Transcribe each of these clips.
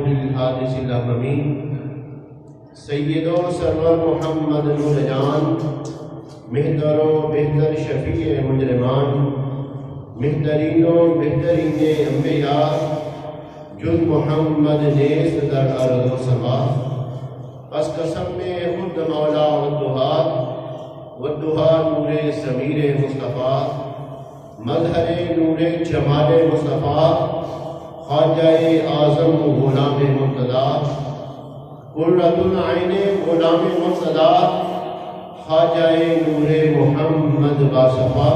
الحادث الأكرم سید و سرور محمد نور جان مہتر و بہتر شفیع مجرمان مہترین و بہترین انبیاء جز محمد نیست در ارض و سما پس قسم میں خود مولا والدہا نور ضمیر مصطفیٰ مظہر نور جمال مصطفیٰ خواجہ اعظم غلام مرتضیٰ قرۃ العین غلام مرتضیٰ خواجہ نور محمد باصفا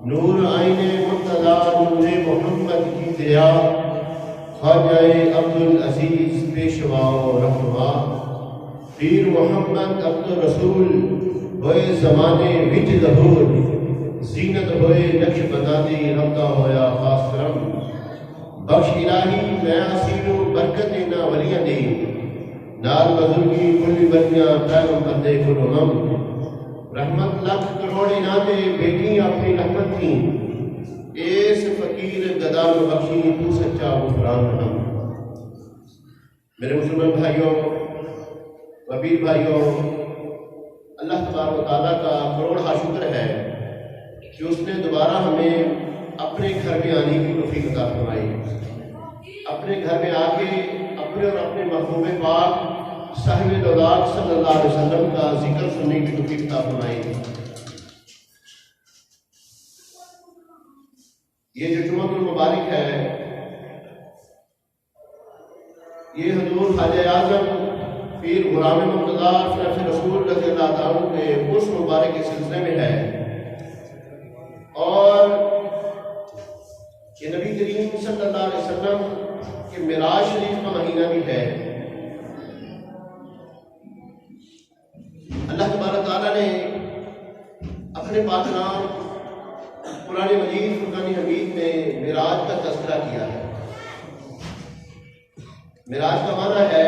نور عین مرتضیٰ نور محمد کی ضیا خواجہ عبدالعزیز پیشوا و رہنما پیر محمد عبد الرسول ہوئے زمانے وچ ظہور زینت ہوئے نقش بندادی ربطہ ہویا خاص کرم بخش الہی میں حسین و برکت نا ولیاں دی نال بزرگی کلی بنیاں پیغمبر دے کل امم رحمت لاکھ کروڑ انعامے بیٹی اپنی رحمت تھی ایس فقیر گدا میں بخشی تو سچا غفران رحم میرے مسلمان بھائیوں وبیر بھائیوں اللہ تبارک و تعالیٰ کا کروڑا شکر ہے کہ اس نے دوبارہ ہمیں اپنے گھر میں آنے کی توفیق عطا فرمائی اپنے گھر میں آ کے اپنے اور اپنے محبوب پاک صاحب دولات صلی اللہ علیہ وسلم کا ذکر سننے کی توفیق عطا فرمائی یہ جو جمعہ المبارک ہے یہ حضور خواجہ اعظم پیر غلام مرتضیٰ شرف رسول رضی اللہ تعالیٰ کے اس مبارک کے سلسلے میں ہے اور یہ نبی کریم صلی اللہ علیہ وسلم کے معراج شریف کا مہینہ بھی ہے اللہ تبارک تعالیٰ نے اپنے پاک نام قرآن مجید فرقان حمید میں معراج کا تذکرہ کیا ہے معراج کا معنی ہے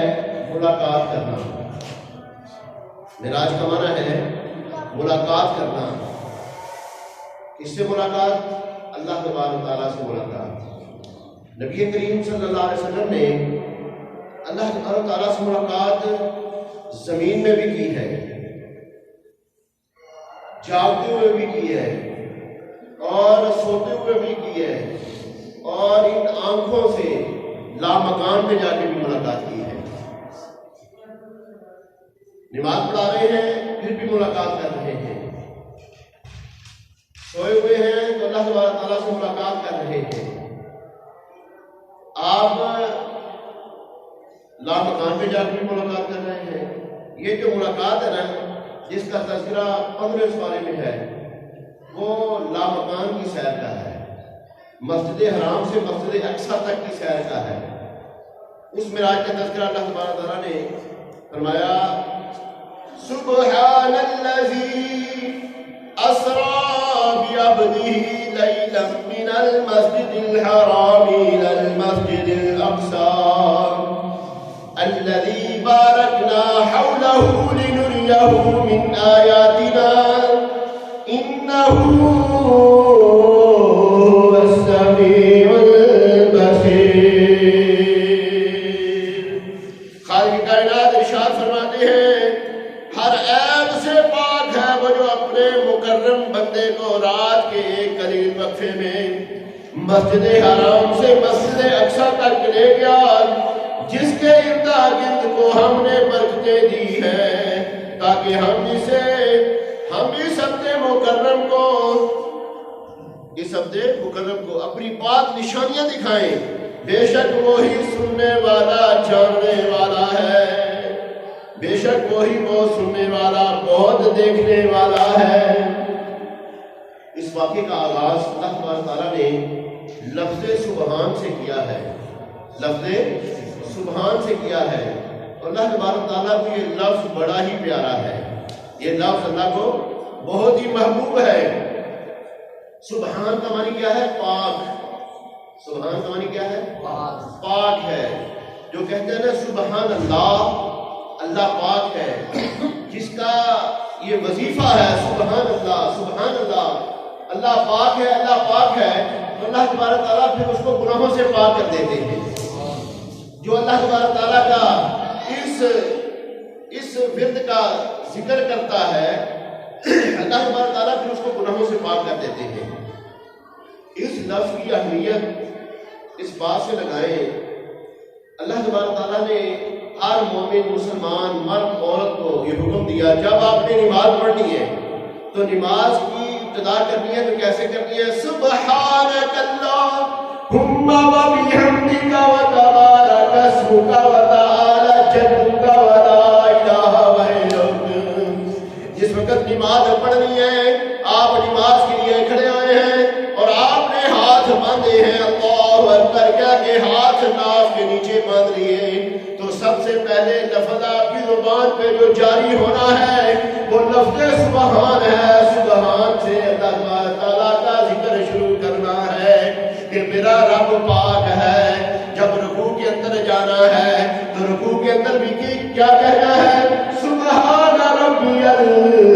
ملاقات کرنا معراج کا معنی ہے ملاقات کرنا کس سے ملاقات اللہ تبارک تعالیٰ سے ملاقات نبی کریم صلی اللہ علیہ وسلم نے اللہ تبارک تعالیٰ سے ملاقات زمین میں بھی کی ہے جاگتے ہوئے بھی کی ہے اور سوتے ہوئے بھی کی ہے اور ان آنکھوں سے لامکان پہ جا کے بھی ملاقات کی ہے نماز پڑھا رہے ہیں پھر بھی ملاقات کر رہے ہیں سوئے ہوئے ہیں تو اللہ تبارک تعالیٰ سے ملاقات کر رہے ہیں آپ لامکان پہ جا کے بھی ملاقات کر رہے ہیں یہ جو ملاقات ہے نا جس کا تذکرہ 15 سپارے میں ہے وہ لامکان کی سیر کا ہے مسجد حرام سے مسجد اقصی تک کی سیر کا ہے اس معراج کا تذکرہ اللہ تبارک تعالیٰ نے فرمایا سبحان الذی اسرا بعبده لیلا من المسجد الحرام الى المسجد الاقصى الذي باركنا حوله لنريه من آياتنا إنه هو السميع البصير خالق کائنات ارشاد فرماتے ہیں ہر عیب سے پاک ہے وہ جو اپنے مکرم بندے کو رات کے ایک قلیل وقفے میں مسجد حرام سے مسجد اقصی تک لے گیا جس کے ارد گرد کو ہم نے برکتیں دی ہیں تاکہ ہم اس ہفتے مکرم کو اپنی پاک نشانیاں دکھائیں بے شک وہی سننے والا جاننے والا ہے بے شک وہی وہ سننے والا بہت دیکھنے والا ہے اس واقعے کا آغاز اللہ تبارک تعالیٰ نے لفظ سبحان سے کیا ہے لفظ سبحان سے کیا ہے اور اللہ تبارک تعالیٰ کو یہ لفظ بڑا ہی پیارا ہے یہ لفظ اللہ کو بہت ہی محبوب ہے سبحان کا معنی کیا ہے پاک سبحان کا معنی کیا ہے پاک ہے جو کہتے ہیں نا سبحان اللہ اللہ پاک ہے جس کا یہ وظیفہ ہے سبحان اللہ اللہ پاک ہے تو اللہ تبارک تعالیٰ پھر اس کو گناہوں سے پاک کر دیتے ہیں جو اللہ تبارک تعالیٰ کا اس ورد کا ذکر کرتا ہے، اللہ تبارک تعالیٰ پھر اس کو گناہوں سے پاک کر دیتے ہیں۔ اس لفظ کی اہمیت اس بات سے لگائیں، اللہ تبارک تعالیٰ نے ہر مومن مسلمان مرد عورت کو یہ حکم دیا، جب آپ نے نماز پڑھنی ہے تو نماز کی ابتدا کرنی ہے تو کیسے کرنی ہے؟ سبحانک اللہم و بحمدک و تبارک اسمک و تعالی جدک و لا الہ غیرک۔ جس وقت نماز پڑھنی ہے، آپ نماز کے لیے کھڑے ہوئے ہیں اور آپ نے ہاتھ باندھے ہیں، اللہ اکبر کہہ کے ہاتھ ناف کے نیچے باندھ لیے، تو سب سے پہلے لفظ آپ کی زبان پہ جو جاری ہونا ہے وہ لفظ سبحان ہے۔ سبحان سے اللہ تعالیٰ کا ذکر شروع کرنا ہے کہ میرا رب پاک ہے۔ جب رکوع کے اندر جانا ہے تو رکوع کے اندر بھی کیا کہنا ہے؟ سبحان ربی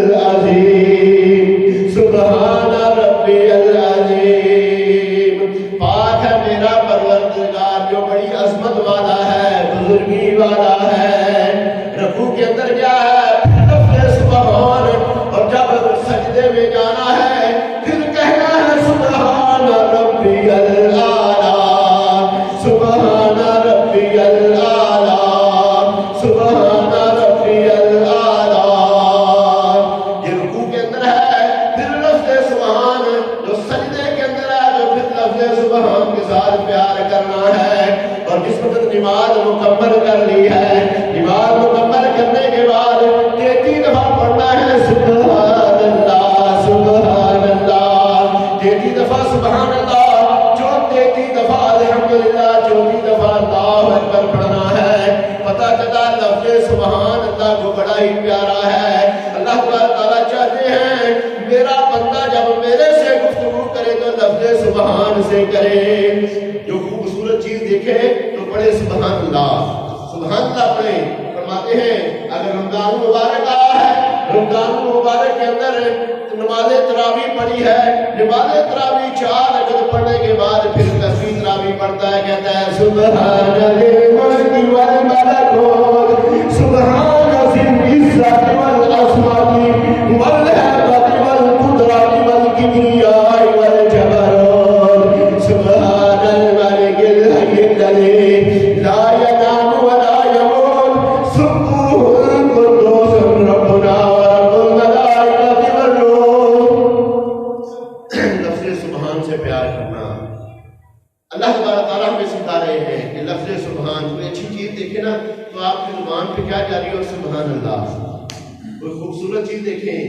العظیم، سبحان ربی العظیم۔ پاک ہے میرا پروردگار جو بڑی عظمت والا ہے، بزرگی والا ہے۔ رکوع کے اندر کیا ہے؟ لفظ سبحان، اور جب سجدے میں جانا ہے پھر کہنا ہے سبحان ربی الاعلیٰ، سبحان ربی الاعلیٰ، سبحان ربی الاعلیٰ۔ یہ رکوع کے اندر ہے، پھر لفظ سبحان، جو سجدے کے اندر ہے تو پھر لفظ سبحان کے ساتھ پیار کرنا ہے۔ اور جس وقت نماز مکمل کر لی ہے، نماز مکمل کرنے کے بعد 33 دفعہ پڑھنا ہے سبحان اللہ، سبحان اللہ، 33 دفعہ سبحان اللہ، 33 دفعہ الحمدللہ، 34 دفعہ اللہ اکبر پڑھنا ہے۔ پتہ چلا لفظ سبحان اللہ کو بڑا ہی پیارا ہے۔ اللہ تعالیٰ چاہتے ہیں میرا بندہ جب میرے سے گفتگو کرے تو لفظ سبحان سے کرے۔ جو خوبصورت چیز دیکھے تو پڑھے سبحان اللہ، سبحان اللہ پڑھے۔ فرماتے ہیں اگر رمضان مبارک آیا ہے، رمضان مبارک کے اندر نماز تراویح پڑھی ہے، نماز تراویح 4 رکعت پڑھنے کے بعد پھر تسبیح تراویح پڑھتا ہے، کہتا ہے سبحان الملک والملکوت، سبحان ذی العزت والعظمت والہیبت والقدرت والکبریاء والجبروت، سبحان الملک الحی الذی لا ینام ولا یموت، سبوح القدوس ربنا ورب الملائکۃ والروح۔ لفظ سبحان سے پیار کرنا اللہ تعالیٰ ہمیں سکھا رہے ہیں کہ لفظ سبحان، کوئی اچھی چیز دیکھے نا تو آپ کی زبان پہ کیا جاری ہو؟ سبحان اللہ۔ کوئی خوبصورت چیز دیکھیں،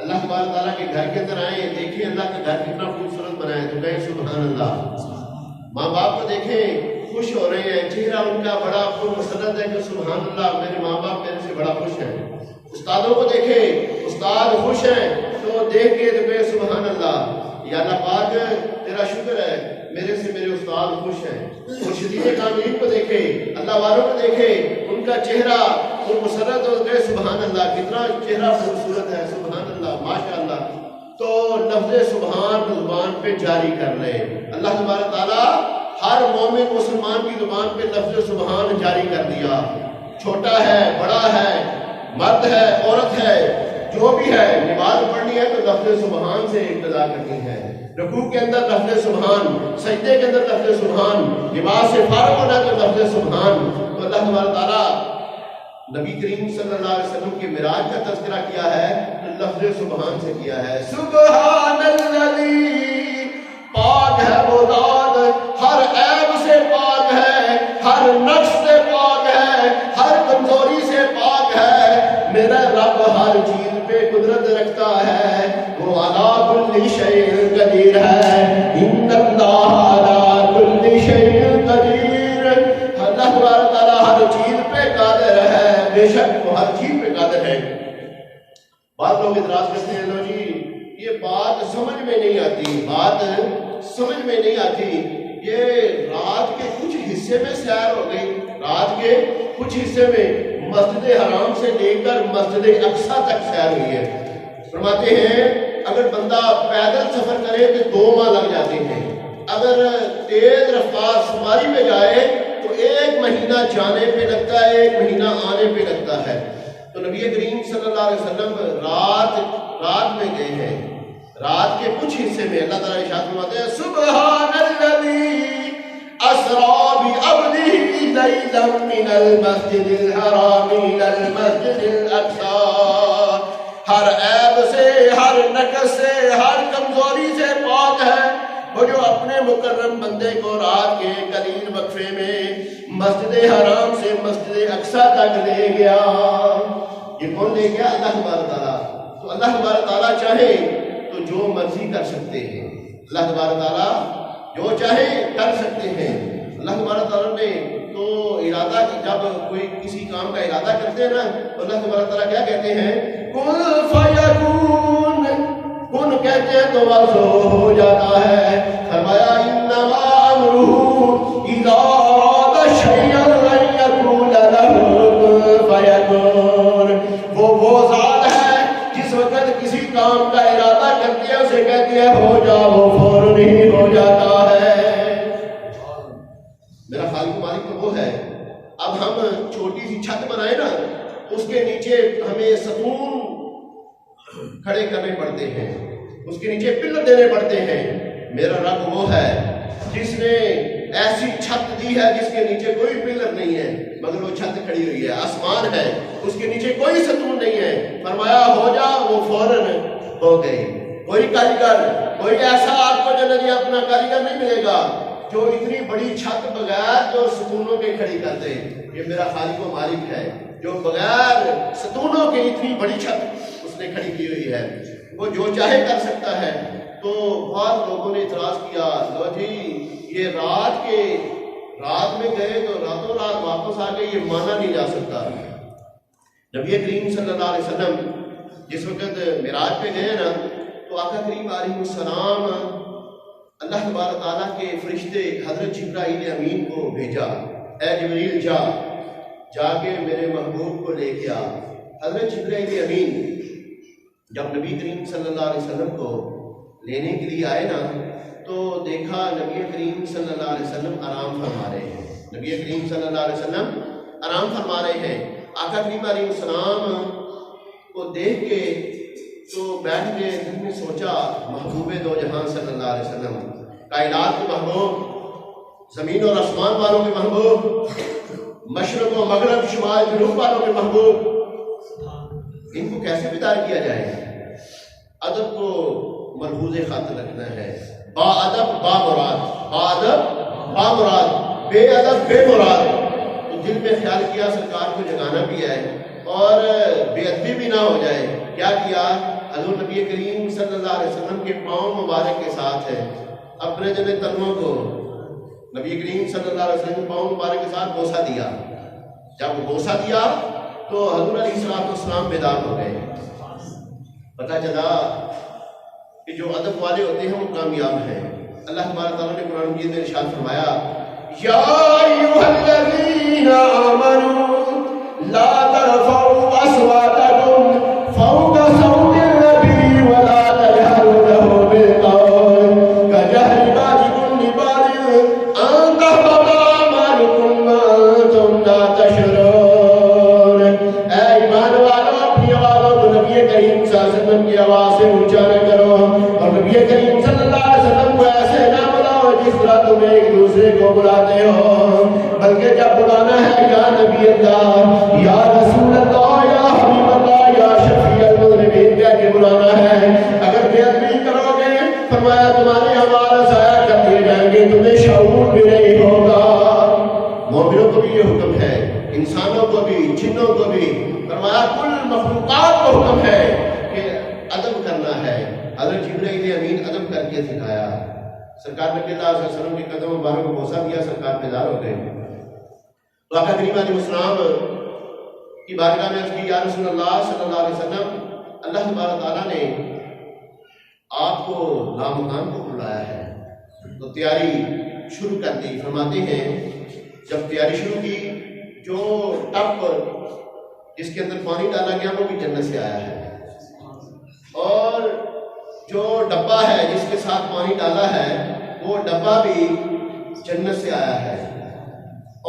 اللہ تعالیٰ کے گھر کے اندر آئیں، دیکھیں اللہ کا گھر کتنا خوبصورت بنا ہے تو کہیں سبحان اللہ۔ ماں باپ کو دیکھیں خوش ہو رہے ہیں، چہرہ ان کا بڑا مسرت ہے کہ سبحان اللہ میرے ماں باپ میرے سے بڑا خوش ہیں۔ استادوں کو دیکھیں، استاد خوش ہیں تو دیکھ کے تو کہیں سبحان اللہ، یا اللہ پاک تیرا شکر ہے میرے سے میرے استاد خوش ہیں۔ مرشدین کاملین کو دیکھے، اللہ والوں کو دیکھے، ان کا چہرہ اور مسرت اور کہے سبحان اللہ، کتنا چہرہ خوبصورت ہے، سبحان اللہ، ماشاء اللہ۔ تو لفظ سبحان زبان پہ جاری کر لے۔ اللہ تبارک تعالیٰ ہر مومن مسلمان کی زبان پہ لفظ سبحان جاری کر دیا، چھوٹا ہے بڑا ہے، مرد ہے عورت ہے، جو بھی ہے، نماز پڑھنی ہے تو لفظ سبحان سے ابتدا کرنی ہے۔ رکوع کے اندر لفظ سبحان، سجدے کے اندر لفظ سبحان، نماز سے فارغ ہونا تو لفظ سبحان۔ تو اللہ تبارک تعالیٰ نبی کریم صلی اللہ علیہ وسلم کے معراج کا تذکرہ کیا ہے تو لفظ سبحان سے کیا ہے۔ سبحان الذی، پاک ہے وہ ذات، ہر عیب سے پاک ہے، ہر نقص سے پاک ہے، ہر کمزوری سے پاک ہے۔ میرا رب ہر چیز پہ قدرت رکھتا ہے، وہ علی کل شیء قدیر ہے، ان اللہ علی کل شیء قدیر۔ اللہ تبارک تعالیٰ ہر چیز پہ قادر ہے، بے شک وہ ہر چیز پہ قادر ہے۔ بعض لوگ اعتراض کرتے ہیں لو جی یہ بات سمجھ میں نہیں آتی، بات سمجھ میں نہیں آتی، یہ رات کے کچھ حصے میں سیر ہو گئی، رات کے کچھ حصے میں مسجد حرام سے لے کر مسجد اقصیٰ تک سیر ہوئی ہے۔ فرماتے ہیں اگر بندہ پیدل سفر کرے تو 2 ماہ لگ جاتے ہیں، اگر تیز رفتار سواری میں جائے تو 1 مہینہ مہینہ جانے پہ لگتا ہے، ایک مہینہ آنے پہ لگتا ہے۔ تو نبی کریم صلی اللہ علیہ وسلم رات میں گئے ہیں، رات کے کچھ حصے میں اللہ تعالیٰ ارشاد فرماتے ہیں سبحان الذی اسریٰ بعبدہ لیلا من المسجد الحرام الی المسجد الاقصی، ہر عیب سے، ہر نقص سے، ہر کمزوری سے پاک ہے وہ جو اپنے مکرم بندے کو رات کے قلیل وقفے میں مسجد حرام سے مسجد اقصی تک لے گیا۔ یہ کون لے گیا؟ اللہ تبارک تعالیٰ۔ تو اللہ تبارک تعالیٰ چاہے تو جو مرضی کر سکتے ہیں، اللہ تبارک تعالیٰ جو چاہے کر سکتے ہیں۔ اللہ تبارک تعالیٰ نے تو ارادہ، جب کوئی کسی کام کا ارادہ کرتے ہیں نا تو اللہ تبارک تعالیٰ کیا کہتے ہیں؟ کن فیکون، کن کہتے ہیں تو واضح ہو جاتا ہے۔ فرمایا انما امرہ اذا اراد شیئا ان یقول لہ کن فیکون، وہ ذات ہے جس وقت کسی کام کا ارادہ کرتی ہے اسے کہتی ہے ہو جا، وہ فوراً ہی ہو جاتا ہے۔ میرا خالق مالک تو وہ ہے۔ اب ہم چھوٹی سی چھت بنائے نا، اس کے نیچے ہمیں ستون کھڑے کرنے پڑتے ہیں، اس کے نیچے پلر دینے پڑتے ہیں۔ میرا رب وہ ہے جس نے ایسی چھت دی ہے جس کے نیچے کوئی پلر نہیں ہے مگر وہ چھت کھڑی ہوئی ہے، آسمان ہے، اس کے نیچے کوئی ستون نہیں ہے۔ فرمایا ہو جا، وہ فوراً ہو گئی۔ کوئی کاریگر، کوئی ایسا آپ کو جنت اپنا کاریگر نہیں ملے گا جو اتنی بڑی چھت بغیر جو ستونوں کے کھڑی کر دے۔ یہ میرا خالق و مالک ہے جو بغیر ستونوں کے اتنی بڑی چھت اس نے کھڑی کی ہوئی ہے، وہ جو چاہے کر سکتا ہے۔ تو بہت لوگوں نے اعتراض کیا، لو جی یہ رات میں گئے تو راتوں رات واپس آ گئے، یہ مانا نہیں جا سکتا۔ نبی کریم صلی اللہ علیہ وسلم جس وقت معراج پہ گئے نا تو آقا کریم علیہ السلام اللہ تبارک تعالیٰ کے فرشتے حضرت جبرائیل امین کو بھیجا، اے جبریل جا کے میرے محبوب کو لے کے آ۔ حضرت جبرائیل امین جب نبی کریم صلی اللہ علیہ وسلم کو لینے کے لیے آئے نا تو دیکھا نبی کریم صلی اللہ علیہ وسلم آرام فرما رہے ہیں، نبی کریم صلی اللہ علیہ وسلم آرام فرما رہے ہیں۔ آقا کریم علیہ السلام کو دیکھ کے تو بیٹھ کے دل میں سوچا محبوب دو جہاں صلی اللہ علیہ وسلم، کائنات کے محبوب، زمین اور آسمان والوں کے محبوب، مشرق و مغرب شمال جنوب والوں کے محبوب، ان کو کیسے بیدار کیا جائے؟ ادب کو ملحوظ خاطر رکھنا ہے، با ادب با مراد، با ادب با مراد، بے ادب بے مراد۔ تو دل میں خیال کیا سرکار کو جگانا بھی ہے اور بے ادبی بھی نہ ہو جائے۔ کیا کیا؟ حضور نبی کریم صلی اللہ علیہ وسلم کے پاؤں مبارک کے ساتھ ہے اپنے جن تنوں کو نبی کریم صلی اللہ علیہ وسلم کے پاؤں مبارک کے ساتھ بوسہ دیا۔ جب بوسہ دیا تو حضور علیہ السلام بیدار ہو گئے۔ پتہ چلا کہ جو ادب والے ہوتے ہیں وہ کامیاب ہیں۔ اللہ تبارک تعالیٰ نے قرآن مجید میں ارشاد فرمایا یا ایھا الذین آمنوا لا ترفعوا اصواتکم فوق صوت النبی ولا تجهروا له بالقول كجهر بعضکم لبعض ان تحبط اعمالکم وانتم لا تشعرون۔ اے ایمان والو اپنی آوازوں کو نبی کریم صلی اللہ علیہ وسلم کی آواز سے اونچا نہ کرو اور نبی کریم صلی اللہ علیہ وسلم کو ایسے نہ بلاؤ جس طرح تم ایک دوسرے کو بلاتے ہو، بلکہ جب بلانا ہے یا نبی اللہ، یا رسول اللہ، یا حبیب اللہ، یا شفیع المذنبین کہہ کے بلانا ہے۔ اگر بے ادبی کرو گے فرمایا تمہارے اعمال ضائع کر دیے جائیں گے، تمہیں شعور بھی نہیں ہوگا۔ مومنوں کو بھی یہ حکم ہے، انسانوں کو بھی، جنوں کو بھی، فرمایا کل مخلوقات کو حکم ہے کہ ادب کرنا ہے۔ حضرت جبرائیل امین ادب کر کے سکھایا۔ سرکار نبی اللہ علیہ وسلم کے قدم مبارک کو بوسہ دیا، سرکار بیدار ہو گئے۔ تو آقا کریم علیہ السلام کی بارگاہ میں عرض کی یا رسول اللہ صلی اللہ علیہ وسلم، اللہ تبارک تعالیٰ نے آپ کو لامکان کو بلایا ہے تو تیاری شروع کر دی۔ فرماتے ہیں جب تیاری شروع کی، جو ٹپ جس کے اندر پانی ڈالا گیا وہ بھی جنت سے آیا ہے، اور جو ڈبہ ہے جس کے ساتھ پانی ڈالا ہے وہ ڈبہ بھی جنت سے آیا ہے،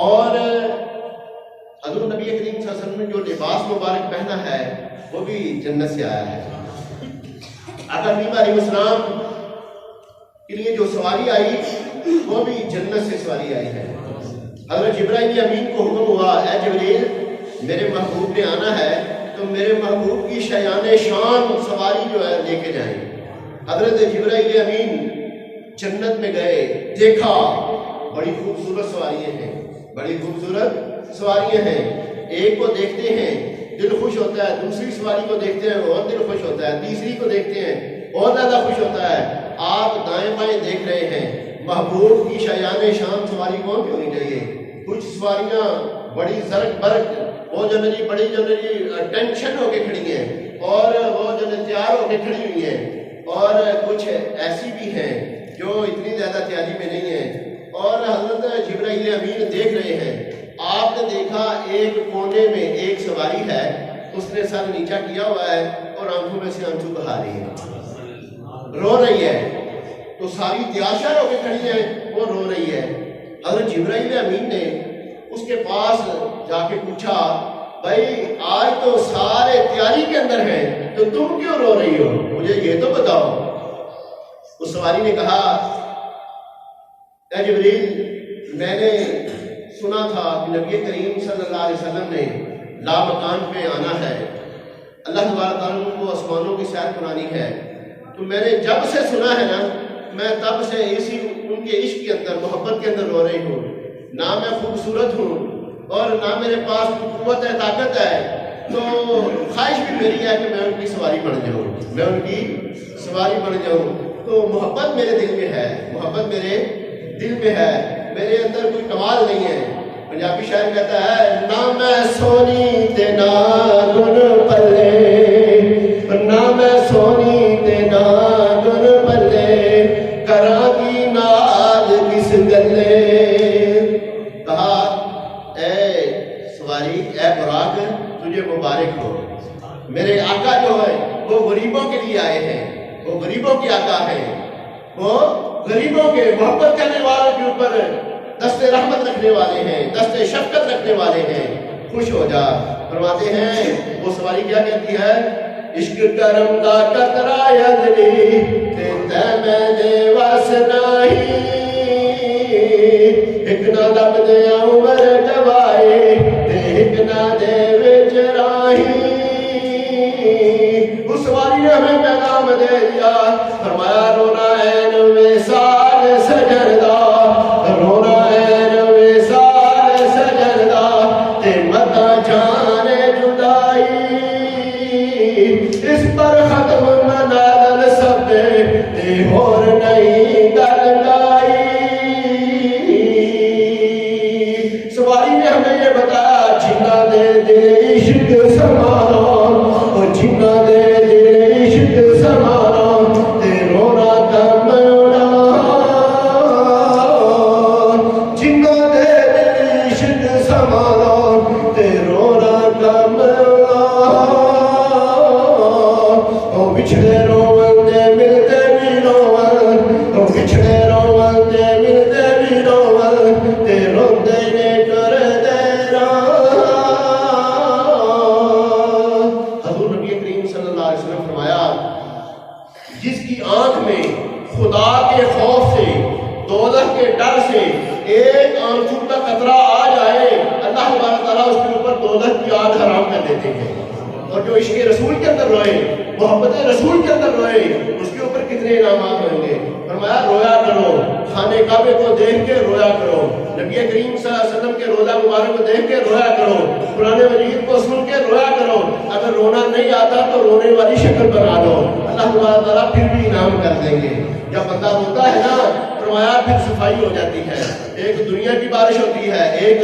اور حضور نبی کریم صلی اللہ علیہ وسلم نے جو لباس مبارک پہنا ہے وہ بھی جنت سے آیا ہے. آقا کریم علیہ السلام کے لیے جو سواری آئی وہ بھی جنت سے سواری آئی ہے. حضرت جبرائیل امین کو حکم ہوا اے جبریل میرے محبوب نے آنا ہے تو میرے محبوب کی شایان شان سواری جو ہے لے کے جائیں. حضرت جبرائیل امین جنت میں گئے, دیکھا بڑی خوبصورت سواریاں ہیں, بڑی خوبصورت سواریاں ہیں. ایک کو دیکھتے ہیں دل خوش ہوتا ہے, دوسری سواری کو دیکھتے ہیں اور دل خوش ہوتا ہے, تیسری کو دیکھتے ہیں اور زیادہ خوش ہوتا ہے. آپ دائیں بائیں دیکھ رہے ہیں, محبوب کی شایان شان سواری کون سی ہونی چاہیے. کچھ سواریاں بڑی زرق برق وہ جو ہے بڑی جو ہے ٹینشن ہو کے کھڑی ہیں اور وہ جو ہے تیار ہو کے کھڑی ہوئی ہیں, اور کچھ ایسی بھی ہیں جو اتنی زیادہ تیاری میں نہیں ہیں. اور حضرت جبرائیل امین دیکھ رہے ہیں, آپ نے دیکھا ایک کونے میں ایک سواری ہے, اس نے سر نیچا کیا ہوا ہے اور آنکھوں میں سے آنسو بہا رہی ہے, رو رہی ہے. تو ساری تیاشر ہو کے کھڑی ہے, وہ رو رہی ہے. حضرت جبرائیل امین نے اس کے پاس جا کے پوچھا بھائی آج تو سارے تیاری کے اندر ہیں تو تم کیوں رو رہی ہو, مجھے یہ تو بتاؤ. اس سواری نے کہا اے جبریل میں نے سنا تھا کہ نبی کریم صلی اللہ علیہ وسلم نے لامکان پہ آنا ہے, اللہ تبارک تعالیٰ کو آسمانوں کی سیر کرانی ہے. تو میں نے جب سے سنا ہے نا, میں تب سے اسی ان کے عشق کے اندر محبت کے اندر رو رہی ہوں. نہ میں خوبصورت ہوں اور نہ میرے پاس قوت ہے طاقت ہے, تو خواہش بھی میری ہے کہ میں ان کی سواری بن جاؤں, میں ان کی سواری بن جاؤں. تو محبت میرے دل میں ہے, محبت میرے دل میں ہے, میرے اندر کوئی کمال نہیں ہے. پنجابی شاعر کہتا ہے نہ میں سونی تے نہ گن پلے, نہ میں سونی تے نہ گن پلے, کراں کی ناد کس گلے. کہا اے سواری اے براق تجھے مبارک ہو, میرے آقا جو ہے وہ غریبوں کے لیے آئے ہیں, وہ غریبوں کے آقا ہیں, وہ غریبوں کے محبت کرنے والوں کے اوپر دست رحمت رکھنے والے ہیں, دست شفقت رکھنے والے ہیں. خوش ہو جا. فرماتے ہیں وہ سواری کیا کہتی ہے, عشق کرم دا قطرہ یدری تے میں نے وس نہیں, ایک نہ لب دے عمر گوائے تے ایک نہ دے وچ راہی. اس سواری نے ہمیں پیغام دے دیا, فرمایا رونا این وصال سجدہ, رونا این وصال سجدہ تے متا جانے جدائی, اس پر ختم منال سب تے ہور نہیں گل گائی. سواری نے ہمیں یہ بتایا جنہ دے دل عشق سمانا, جنہ دے دل عشق سمانا تے رونا کم ہونا, جنہ دے دل عشق سمانا تے رونا کم ہونا. او بچھڑے روون دے ملتے بھی روون, او بچھڑے روون دے ملتے بھی روون تے روندے نے کر دے راہ. حضور نبی کریم صلی اللہ علیہ وسلم فرمایا جس کی آنکھ میں خدا کے خوف سے, دوزخ کے ڈر سے ایک آنسو کا قطرہ آ جائے, اللہ تبارک تعالیٰ اس کے اوپر دوزخ کی آگ حرام کر دیتے ہیں. اور جو عشق رسول کے اندر روئے, محبت رسول کے اندر روئے, اس کے اوپر کتنے انعامات ہوئیں گے. فرمایا رویا کرو, خانے کعبے کو دیکھ کے رویا کرو, نبی کریم صلی اللہ علیہ وسلم کے روضہ مبارک کو دیکھ کے رویا کرو, قرآن مجید کو سن کے رویا کرو. اگر رونا نہیں آتا تو رونے والی شکل بنا لو, اللہ تعالیٰ پھر بھی انعام کر دیں گے. جب بندہ روتا ہے نا, فرمایا پھر صفائی ہو جاتی ہے. ایک دنیا کی بارش ہوتی ہے, ایک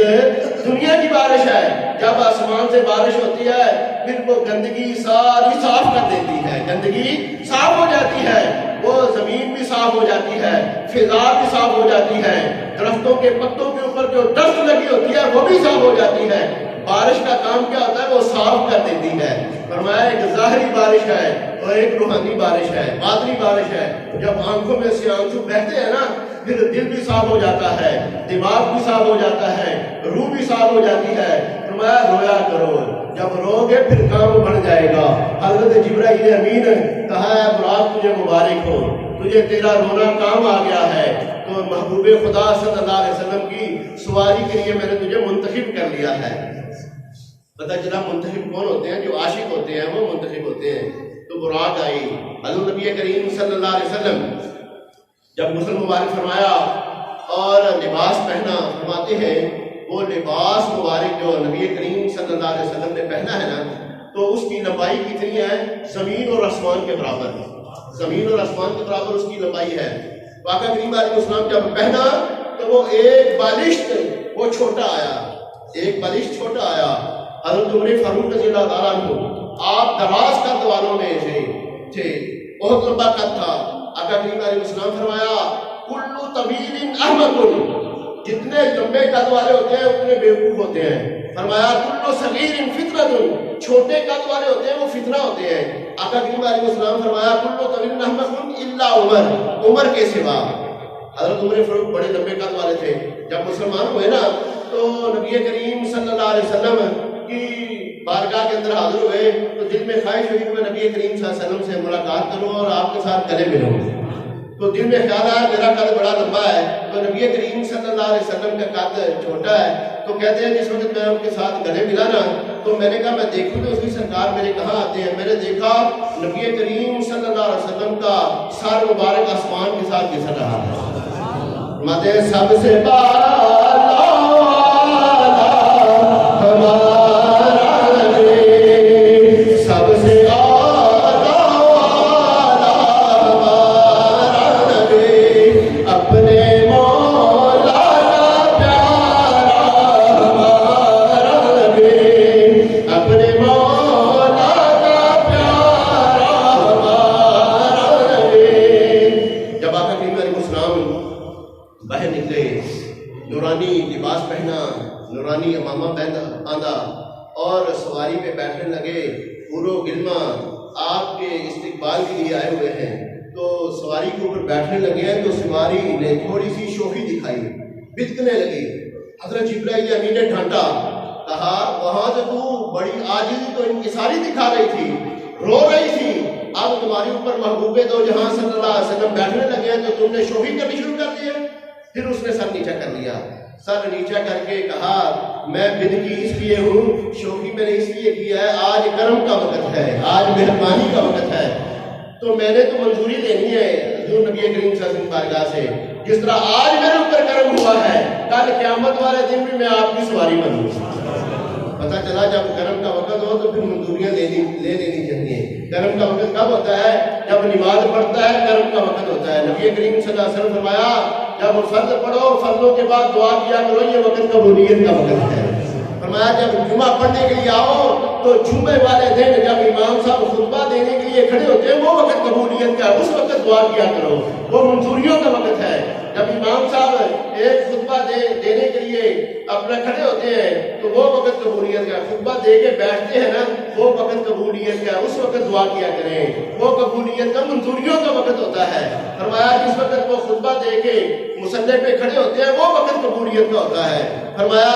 دنیا کی بارش ہے. جب آسمان سے بارش ہوتی ہے پھر وہ گندگی ساری صاف کر دیتی ہے, گندگی صاف ہو جاتی ہے, وہ زمین بھی صاف ہو جاتی ہے, فضا بھی صاف ہو جاتی ہے, درختوں کے پتوں کے اوپر جو ڈسٹ لگی ہوتی ہے وہ بھی صاف ہو جاتی ہے. بارش کا کام کیا ہوتا ہے, وہ صاف کر دیتی ہے. فرمایا ایک ظاہری بارش ہے اور ایک روحانی بارش ہے, باطنی بارش ہے. جب آنکھوں میں سے آنسو بہتے ہیں نا, پھر دل بھی صاف ہو جاتا ہے, دماغ بھی صاف ہو جاتا ہے, روح بھی صاف ہو جاتی ہے. فرمایا رویا کرو، جب رو گے پھر کام بڑھ جائے گا۔ حضرت جبرائیل امین کہا ہے براق تجھے مبارک ہو، تجھے تیرا رونا کام آ گیا ہے، تو محبوب خدا صلی اللہ علیہ وسلم کی سواری کے لیے میں نے تجھے منتخب کر لیا ہے۔ پتہ چلا منتخب کون ہوتے ہیں؟ جو عاشق ہوتے ہیں وہ منتخب ہوتے ہیں۔ تو براق آئی، حضرت نبی کریم صلی اللہ علیہ وسلم جب غسل مبارک فرمایا اور لباس پہنا، فرماتے ہیں وہ لباس مبارک جو نبی کریم صلی اللہ علیہ وسلم نے پہنا ہے نا، تو اس کی لمبائی کتنی ہے؟ زمین اور آسمان کے برابر، زمین اور آسمان کے برابر اس کی لمبائی ہے۔ آقا کریم علیہ السلام جب پہنا تو وہ ایک بالشت وہ چھوٹا آیا، ایک بالشت چھوٹا آیا۔ حضرت عمر فاروق رضی اللہ تعالیٰ عنہ آپ دراز قد والوں میں تھے، بہت لمبا قد تھا۔ آقا کریم علیہ السلام فرمایا کل طویل احمق، جتنے لمبے قد والے ہوتے ہیں اتنے بیوقوف ہوتے ہیں۔ فرمایا کل صغیر فطرۃ، چھوٹے قد والے ہوتے ہیں وہ فتنہ ہوتے ہیں۔ آقا کریم علیہ السلام فرمایا کل طویل احمق الا عمر، عمر کے سوا۔ حضرت عمر فاروق بڑے لمبے قد والے تھے، جب مسلمان ہوئے نا تو نبی کریم صلی اللہ علیہ وسلم کی بارگاہ کے اندر حاضر ہوئے تو دل میں خواہش ہوئی کہ میں نبی کریم صلی اللہ علیہ وسلم سے ملاقات کروں اور آپ کے ساتھ گلے ملوں۔ تو دل میں خیال آیا میرا قد بڑا لمبا ہے، تو نبی کریم صلی اللہ علیہ وسلم کا قد چھوٹا ہے، تو کہتے ہیں جس وقت میں ان کے ساتھ گلے ملا نا تو میں نے کہا میں دیکھوں تو اس کی سرکار میرے کہاں آتے ہیں۔ میں نے دیکھا نبی کریم صلی اللہ علیہ وسلم کا سر مبارک آسمان کے ساتھ گھس رہا ہے۔ مدے سب سے بالا اور سواری پہ بیٹھنے لگے، پورو گلما آپ کے استقبال کے لیے آئے ہوئے ہیں، تو سواری کے اوپر بیٹھنے لگے ہیں تو سواری نے تھوڑی سی شوخی دکھائی، بتکنے لگی۔ حضرت جبرائیل امین نے ڈھانٹا، کہا وہاں سے تو بڑی عاجزی تو انکساری دکھا رہی تھی، رو رہی تھی، اب تمہارے اوپر محبوب دو جہاں صلی اللہ علیہ وسلم بیٹھنے لگے ہیں تو تم نے شوخی کرنی شروع کر دی ہے۔ پھر اس نے سر نیچا کر لیا، سر نیچا کر کے کہا میں بدکی اس لیے ہوں، شوخی میں نے اس لیے کیا ہے، آج کرم کا وقت ہے، آج مہربانی کا وقت ہے، تو میں نے تو منظوری لینی ہے حضور نبی کریم صلی اللہ علیہ وسلم بارگاہ سے، جس طرح آج میرے اوپر کرم ہوا ہے کل قیامت والے دن بھی میں آپ کی سواری بنوں۔ پتہ چلا جب کرم کا وقت ہو تو پھر منظوریاں لے لینی چاہیے۔ کرم کا وقت کب ہوتا ہے؟ جب نماز پڑھتا ہے کرم کا وقت ہوتا ہے۔ نبی کریم صلی اللہ علیہ وسلم فرمایا جب فرض پڑھو فرضوں کے بعد دعا کیا کرو، یہ وقت قبولیت کا وقت ہے۔ فرمایا جب جمعہ پڑھنے کے لیے آؤ تو جمعے والے دن جب امام صاحب خطبہ دینے کے لیے کھڑے ہوتے ہیں وہ وقت قبولیت کا ہے، اس وقت دعا کیا کرو، وہ منظوریوں کا وقت ہے۔ جب امام صاحب ایک خطبہ دینے کے لیے اپنا کھڑے ہوتے ہیں تو وہ وقت قبولیت کا، خطبہ دے کے بیٹھتے ہیں نا وہ وقت قبولیت کا، اس وقت دعا کیا کریں، وہ قبولیت کا منظوریوں کا وقت ہوتا ہے۔ فرمایا جس وقت وہ خطبہ دے کے مصلی پہ کھڑے ہوتے ہیں وہ وقت قبولیت کا ہوتا ہے۔ فرمایا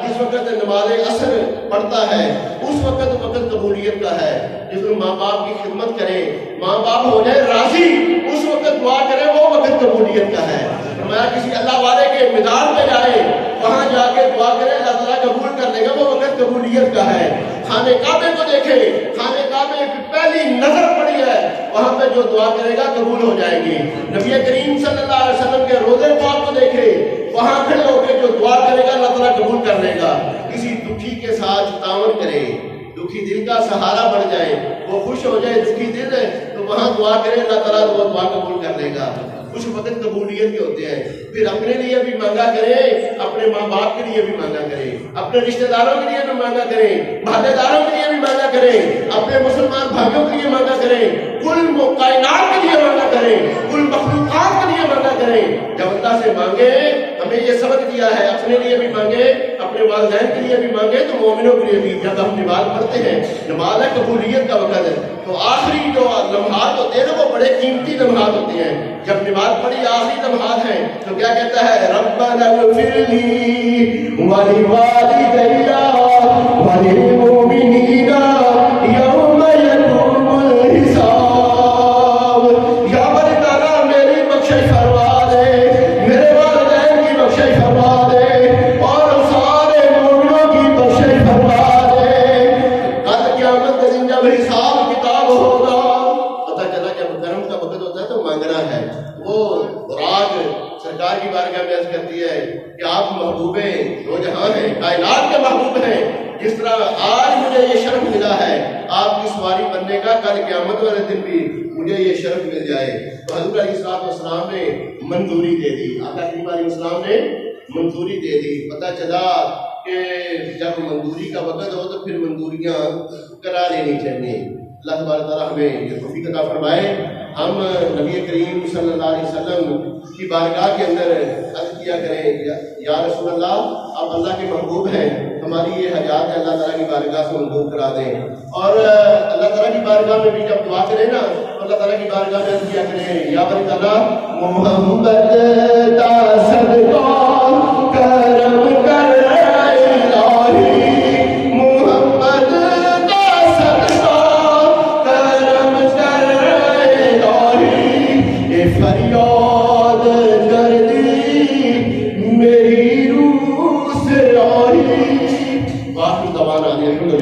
جس وقت نماز عصر پڑھتا ہے اس وقت قبولیت کا ہے۔ جس میں ماں باپ کی خدمت کرے، ماں باپ ہو جائے راضی، اس وقت دعا کرے وہ وقت قبولیت کا ہے۔ فرمایا کسی اللہ والے کے میدان پہ جائے وہاں جا کے دعا کرے اللہ تعالیٰ قبول کر لے گا، وہ وقت قبولیت کا ہے۔ خانہ کعبے کو دیکھے، خانہ کعبے کی پہلی نظر پڑی ہے وہاں پہ جو دعا کرے گا قبول ہو جائے گی۔ نبی کریم صلی اللہ علیہ وسلم کے روضے پاک کو دیکھے، وہاں کھڑے ہو کے جو دعا کرے گا اللہ تعالیٰ قبول کر لے گا۔ کسی دکھی کے ساتھ تعاون کرے، دکھی دل کا سہارا بڑھ جائے، وہ خوش ہو جائے دکھی دل ہے تو وہاں دعا کرے اللہ تعالیٰ وہ دعا قبول کر لے گا۔ کچھ وقت قبولیت کے ہوتے ہیں۔ پھر اپنے لیے بھی مانگا کرے، اپنے ماں باپ کے لیے بھی مانگا کرے، اپنے رشتہ داروں کے لیے بھی مانگا کرے، بھائی داروں کے لیے بھی مانگا کرے، اپنے مسلمان بھائیوں کے لیے مانگا کرے، کل کائنات کے لیے مانگا کرے، کل مخلوقات کے لیے مانگا کرے۔ جب اللہ سے مانگے، ہمیں یہ سبق دیا ہے اپنے لیے بھی مانگے، اپنے والدین کے لیے بھی مانگے تو مومنوں کے لیے بھی۔ جب ہم نماز پڑھتے ہیں، نماز ہے قبولیت کا وقت ہے، تو آخری جو لمحات ہوتے ہیں نا وہ بڑے قیمتی لمحات ہوتے ہیں۔ جب نماز پڑھی آخری لمحات ہیں تو کیا کہتا ہے ربنا اغفر لی ولوالدی کہاں ہیں؟ کائنات کے محبوب ہیں. جس طرح آج مجھے یہ شرف ملا ہے آپ کی سواری بننے کا، کل قیامت والے دن بھی مجھے یہ شرف مل جائے. تو حضور علیہ السلام نے منظوری دے دی. آقا کریم علیہ السلام نے منظوری دے دی. پتہ چلا کہ جب منظوری کا وقت ہو تو پھر منظوریاں کرا لینی چاہیے. اللہ تبارک تعالیٰ ہمیں یہ توفیق عطا فرمائے. ہم نبی کریم صلی اللہ علیہ وسلم کی بارگاہ کے اندر عرض کیا کریں یا رسول اللہ آپ اللہ کے محبوب ہیں، ہماری یہ حاجات ہے اللہ تعالیٰ کی بارگاہ سے منظور کرا دیں. اور اللہ تعالیٰ کی بارگاہ میں بھی جب دعا کریں نا تو اللہ تعالیٰ کی بارگاہ میں عرض کیا کریں یا باری تعالیٰ محمد تا صدقہ کرم کر فریاد